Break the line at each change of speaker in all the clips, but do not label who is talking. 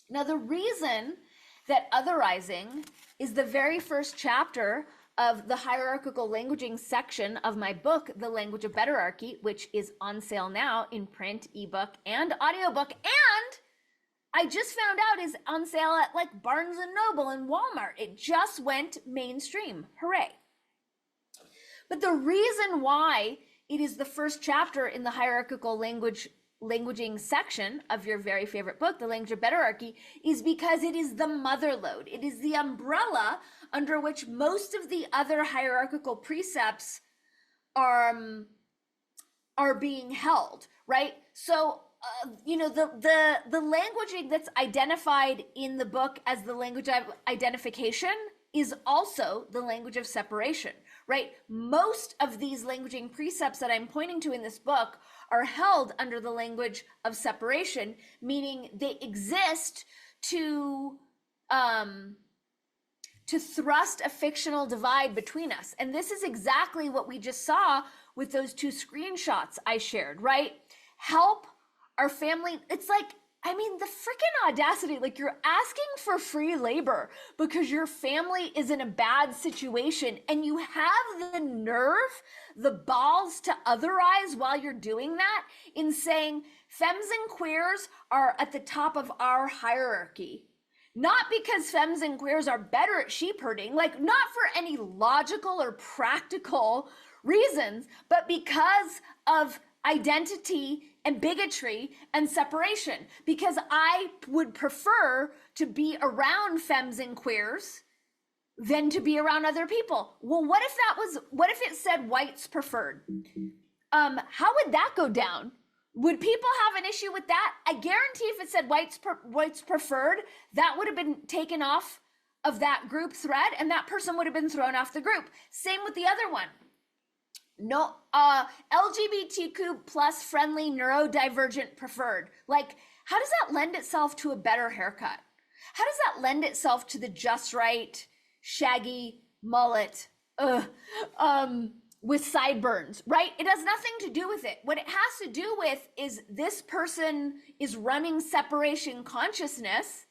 Now, the reason that otherizing is the very first chapter of the hierarchical languaging section of my book, The Language of Betterarchy, which is on sale now in print, ebook, and audiobook, and I just found out is on sale at like Barnes and Noble and Walmart. It just went mainstream. Hooray. But the reason why it is the first chapter in the hierarchical languaging section of your very favorite book, The Language of Betterarchy, is because it is the mother lode. It is the umbrella under which most of the other hierarchical precepts are being held, right? So the languaging that's identified in the book as the language of identification is also the language of separation, right? Most of these languaging precepts that I'm pointing to in this book are held under the language of separation, meaning they exist to thrust a fictional divide between us. And this is exactly what we just saw with those two screenshots I shared, right? Help our family. It's like, I mean, the freaking audacity, like you're asking for free labor because your family is in a bad situation and you have the nerve, the balls to otherize while you're doing that in saying femmes and queers are at the top of our hierarchy. Not because femmes and queers are better at sheep herding, like not for any logical or practical reasons, but because of identity and bigotry and separation, because I would prefer to be around femmes and queers than to be around other people. Well, what if it said whites preferred? How would that go down? Would people have an issue with that? I guarantee if it said whites preferred, that would have been taken off of that group thread and that person would have been thrown off the group. Same with the other one. No, LGBTQ plus friendly neurodivergent preferred. Like, how does that lend itself to a better haircut? How does that lend itself to the just right, shaggy mullet, with sideburns, right? It has nothing to do with it. What it has to do with is this person is running separation consciousness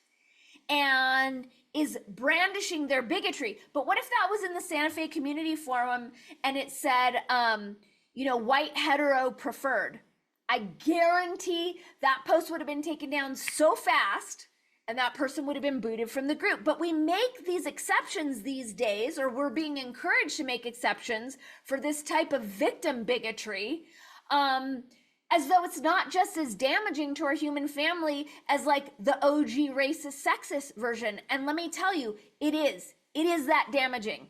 and is brandishing their bigotry. But what if that was in the Santa Fe Community Forum and it said, white hetero preferred? I guarantee that post would have been taken down so fast and that person would have been booted from the group. But we make these exceptions these days, or we're being encouraged to make exceptions for this type of victim bigotry, as though it's not just as damaging to our human family as like the OG racist sexist version. And let me tell you, it is that damaging.